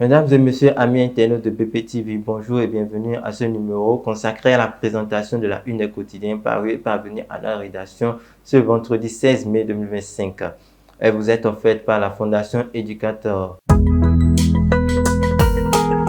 Mesdames et messieurs, amis internautes de BPTV, bonjour et bienvenue à ce numéro consacré à la présentation de la une des quotidiens paru et parvenu à la rédaction ce vendredi 16 mai 2025. Elle vous est offerte par la Fondation Éducateur.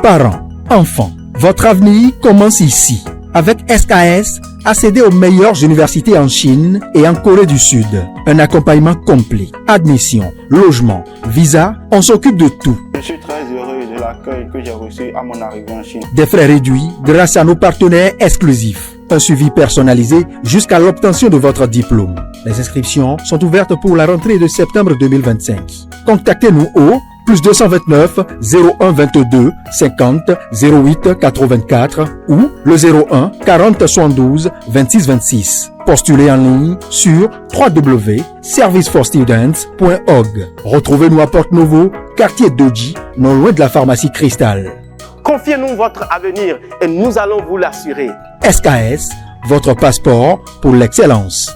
Parents, enfants, votre avenir commence ici. Avec SKS, accédez aux meilleures universités en Chine et en Corée du Sud. Un accompagnement complet. Admission, logement, visa, on s'occupe de tout. Je suis très heureux de l'accueil que j'ai reçu à mon arrivée en Chine. Des frais réduits grâce à nos partenaires exclusifs. Un suivi personnalisé jusqu'à l'obtention de votre diplôme. Les inscriptions sont ouvertes pour la rentrée de septembre 2025. Contactez-nous au plus 229 01 22 50 08 84 ou le 01 40 72 26 26. Postulez en ligne sur www.serviceforstudents.org. Retrouvez-nous à Porte Novo, quartier Doji, non loin de la pharmacie Cristal. Confiez-nous votre avenir et nous allons vous l'assurer. SKS, votre passeport pour l'excellence.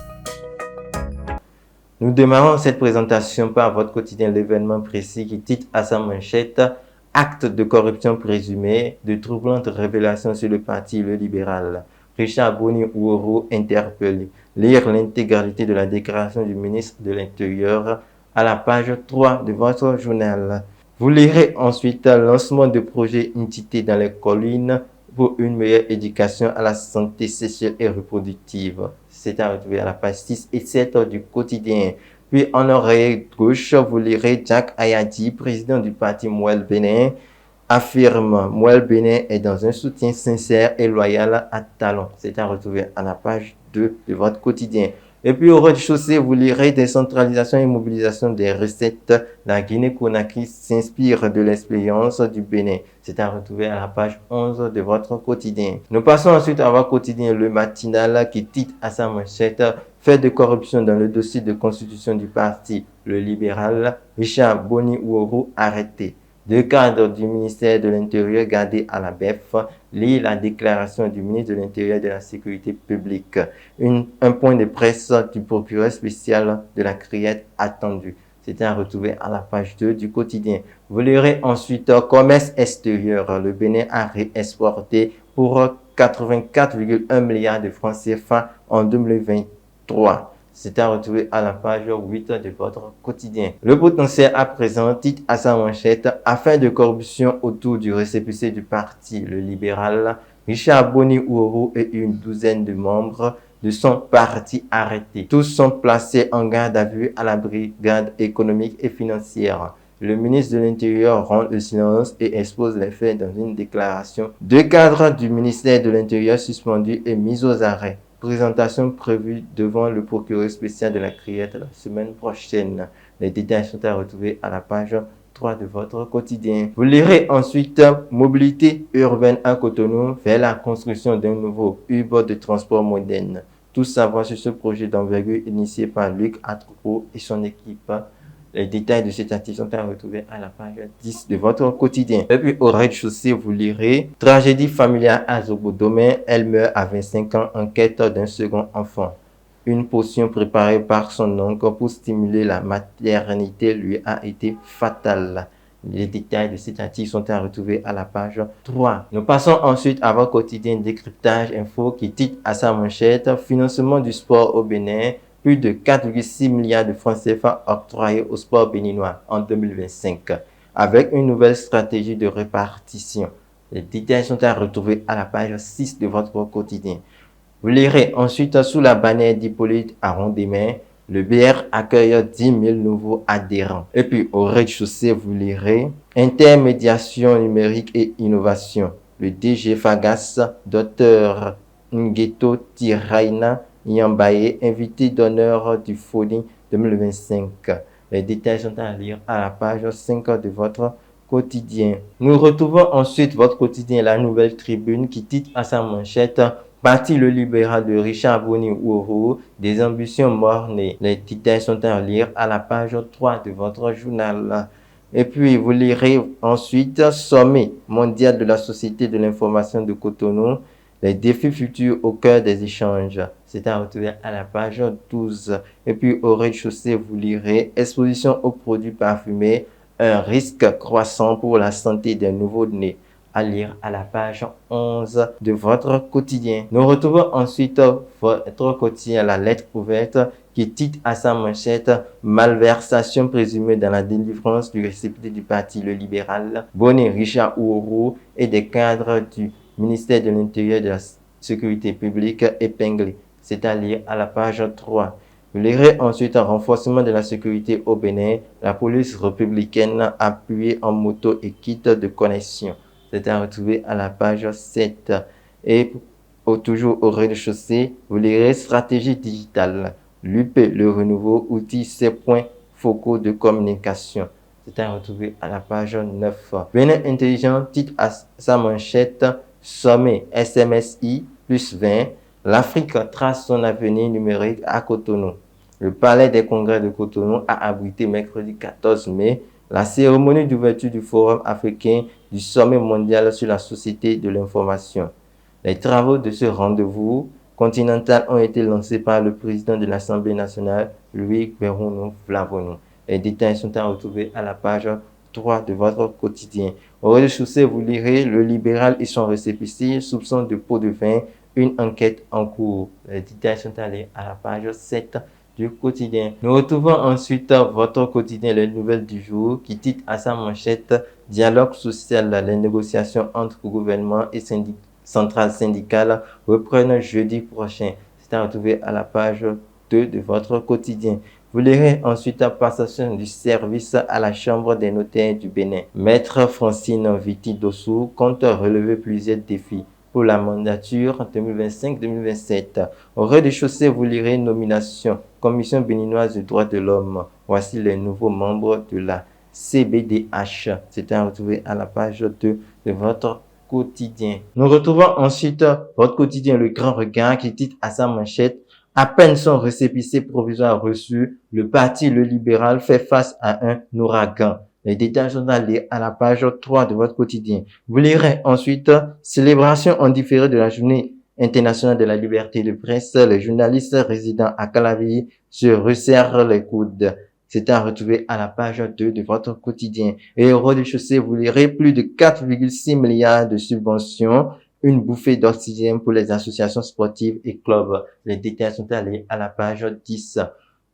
Nous démarrons cette présentation par votre quotidien L'événement précis qui titre à sa manchette « Acte de corruption présumé, de troublantes révélations sur le parti Le Libéral ». Richard Boni-Ouourou interpellé. Lire l'intégralité de la déclaration du ministre de l'Intérieur à la page 3 de votre journal. Vous lirez ensuite le lancement de projets Intité dans les collines pour une meilleure éducation à la santé sexuelle et reproductive. C'est à retrouver à la page 6 et 7 du quotidien. Puis en oreille gauche, vous lirez Jack Ayadi, président du parti Mouel Bénin, affirme Mouel Bénin est dans un soutien sincère et loyal à Talon. C'est à retrouver à la page 2 de votre quotidien. Et puis au rez-de-chaussée, vous lirez décentralisation et mobilisation des recettes. La Guinée-Conakry s'inspire de l'expérience du Bénin. C'est à retrouver à la page 11 de votre quotidien. Nous passons ensuite à votre quotidien Le Matinal qui titre à sa manchette « Fait de corruption dans le dossier de constitution du parti Le Libéral, Richard Boni-Ouourou arrêté ». Deux cadres du ministère de l'Intérieur gardés à la BEF lit la déclaration du ministre de l'Intérieur et de la Sécurité publique. Un point de presse du procureur spécial de la Criette attendu. C'était à retrouver à la page 2 du quotidien. Vous lirez ensuite commerce extérieur. Le Bénin a réexporté pour 84,1 milliards de francs CFA en 2023. C'est à retrouver à la page 8 de votre quotidien. Le potentiel à présent titre à sa manchette « Affaire de corruption autour du récépissé du parti Le Libéral, Richard Boni-Ouourou et une douzaine de membres de son parti arrêtés. Tous sont placés en garde à vue à la brigade économique et financière. » Le ministre de l'Intérieur rend le silence et expose les faits dans une déclaration. Deux cadres du ministère de l'Intérieur suspendus et mis aux arrêts. Présentation prévue devant le procureur spécial de la Criette la semaine prochaine. Les détails sont à retrouver à la page 3 de votre quotidien. Vous lirez ensuite mobilité urbaine à Cotonou vers la construction d'un nouveau hub de transport moderne. Tout savoir sur ce projet d'envergure initié par Luc Atroupeau et son équipe. Les détails de cet article sont à retrouver à la page 10 de votre quotidien. Et puis au rez-de-chaussée, vous lirez « Tragédie familiale à Zobo-Domain, elle meurt à 25 ans en quête d'un second enfant. Une potion préparée par son oncle pour stimuler la maternité lui a été fatale. » Les détails de cet article sont à retrouver à la page 3. Nous passons ensuite à votre quotidien décryptage info qui titre à sa manchette « Financement du sport au Bénin ». Plus de 4,6 milliards de francs CFA octroyés au sport béninois en 2025, avec une nouvelle stratégie de répartition. Les détails sont à retrouver à la page 6 de votre quotidien. Vous lirez ensuite sous la bannière d'Hippolyte Arondemain, le BR accueille 10 000 nouveaux adhérents. Et puis au rez-de-chaussée, vous lirez intermédiation numérique et innovation. Le DG Fagas, Dr Ngeto Tiraina Yambaye, invité d'honneur du FODI 2025. Les détails sont à lire à la page 5 de votre quotidien. Nous retrouvons ensuite votre quotidien La Nouvelle Tribune qui titre à sa manchette « Parti Le Libéral de Richard Boni-Ouourou, des ambitions mornées ». Les détails sont à lire à la page 3 de votre journal. Et puis, vous lirez ensuite « Sommet mondial de la Société de l'information de Cotonou ». Les défis futurs au cœur des échanges. C'est à retrouver à la page 12. Et puis au rez-de-chaussée, vous lirez exposition aux produits parfumés un risque croissant pour la santé des nouveau-nés. À lire à la page 11 de votre quotidien. Nous retrouvons ensuite votre quotidien La Lettre Ouverte qui titre à sa manchette « Malversation présumée dans la délivrance du récépissé du Parti Le Libéral, Boni Richard Ouourou et des cadres du ministère de l'Intérieur et de la Sécurité publique épinglés ». C'est à lire à la page 3. Vous lirez ensuite un renforcement de la sécurité au Bénin, la police républicaine appuyée en moto et kit de connexion. C'est à retrouver à la page 7. Et toujours au rez-de-chaussée, vous lirez stratégie digitale. l'UP, le renouveau, outils, 7 points focaux de communication. C'est à retrouver à la page 9. Bénin Intelligent titre à sa manchette sommet SMSI plus 20. L'Afrique trace son avenir numérique à Cotonou. Le palais des congrès de Cotonou a abrité mercredi 14 mai la cérémonie d'ouverture du Forum africain du Sommet mondial sur la société de l'information. Les travaux de ce rendez-vous continental ont été lancés par le président de l'Assemblée nationale, Louis Berounou Flavonou. Les détails sont à retrouver à la page 3 de votre quotidien. Au rez-de-chaussée, vous lirez Le libéral et son récépissé, soupçon de pot de vin, une enquête en cours. Les détails sont allés à la page 7 du quotidien. Nous retrouvons ensuite votre quotidien Les Nouvelles du jour qui titre à sa manchette Dialogue social, les négociations entre gouvernement et centrales syndicales reprennent jeudi prochain. C'est à retrouver à la page 2 de votre quotidien. Vous lirez ensuite la passation du service à la Chambre des notaires du Bénin. Maître Francine Viti Dossou compte relever plusieurs défis pour la mandature 2025-2027. Au rez-de-chaussée, vous lirez nomination Commission béninoise des droits de l'homme. Voici les nouveaux membres de la CBDH. C'est à retrouver à la page 2 de votre quotidien. Nous retrouvons ensuite votre quotidien Le Grand Regard qui titre à sa manchette à peine son récépissé provisoire reçu, le Parti Le Libéral fait face à un ouragan. Les détails sont allés à la page 3 de votre quotidien. Vous lirez ensuite célébration en différé de la journée internationale de la liberté de presse. Les journalistes résidant à Calavi se resserrent les coudes. C'est à retrouver à la page 2 de votre quotidien. Et au rez-de-chaussée, vous lirez plus de 4,6 milliards de subventions, une bouffée d'oxygène pour les associations sportives et clubs. Les détails sont allés à la page 10.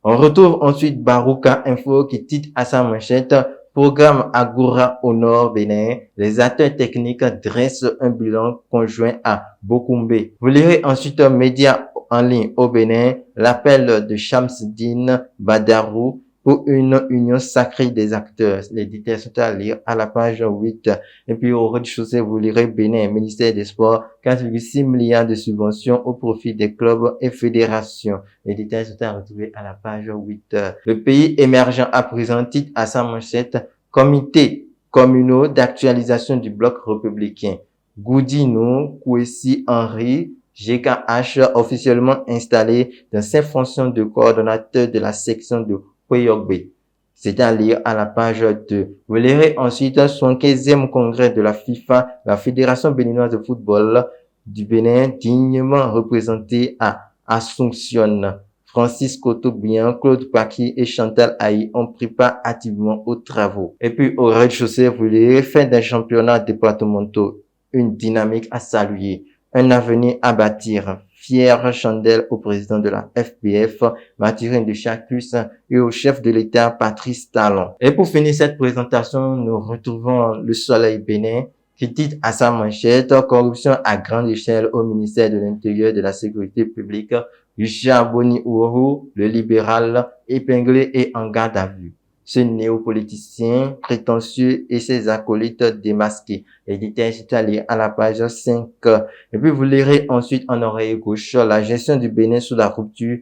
On retrouve ensuite Barouka Info qui titre à sa manchette Programme Agora au Nord Bénin. Les acteurs techniques dressent un bilan conjoint à Bokoumbe. Vous lirez ensuite Média en ligne au Bénin, l'appel de Shamsuddin Badarou pour une union sacrée des acteurs. Les détails sont à lire à la page 8. Et puis au rez-de-chaussée, vous lirez Bénin, ministère des Sports, 4,6 milliards de subventions au profit des clubs et fédérations. Les détails sont à retrouver à la page 8. Le pays émergent à présent titre à sa manchette Comité communaux d'actualisation du bloc républicain. Goudino, Kouessi Henri, GKH officiellement installé dans ses fonctions de coordonnateur de la section de Koyogbe. C'est à lire à la page 2. Vous lirez ensuite son 15e congrès de la FIFA, la Fédération béninoise de football du Bénin, dignement représenté à Asunción. Francis Cotobian, Claude Paki et Chantal Haï ont pris part activement aux travaux. Et puis au rez-de-chaussée, vous lirez fin des championnats départementaux, une dynamique à saluer, un avenir à bâtir. Fière chandelle au président de la FPF, Mathurin de Chaclus, et au chef de l'État, Patrice Talon. Et pour finir cette présentation, nous retrouvons Le Soleil Bénin, qui titre à sa manchette « Corruption à grande échelle au ministère de l'Intérieur et de la Sécurité publique ». Richard Boni Ouourou, le libéral, épinglé et en garde à vue. Ce néopoliticien prétentieux et ses acolytes démasqués. Les détails sont allés à la page 5. Et puis vous lirez ensuite en oreille gauche la gestion du Bénin sous la rupture.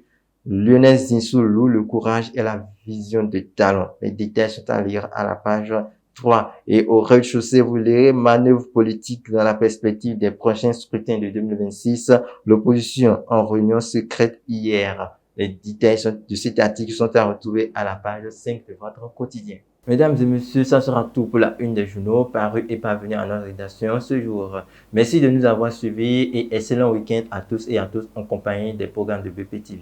Lionel Zinsou, le courage et la vision de Talon. Les détails sont à lire à la page 3. Et au rez-de-chaussée, vous lirez manœuvre politique dans la perspective des prochains scrutins de 2026. L'opposition en réunion secrète hier. Les détails de cet article sont à retrouver à la page 5 de votre quotidien. Mesdames et messieurs, ça sera tout pour la une des journaux parus et parvenus à notre rédaction ce jour. Merci de nous avoir suivis et excellent week-end à tous et à toutes en compagnie des programmes de BPTV.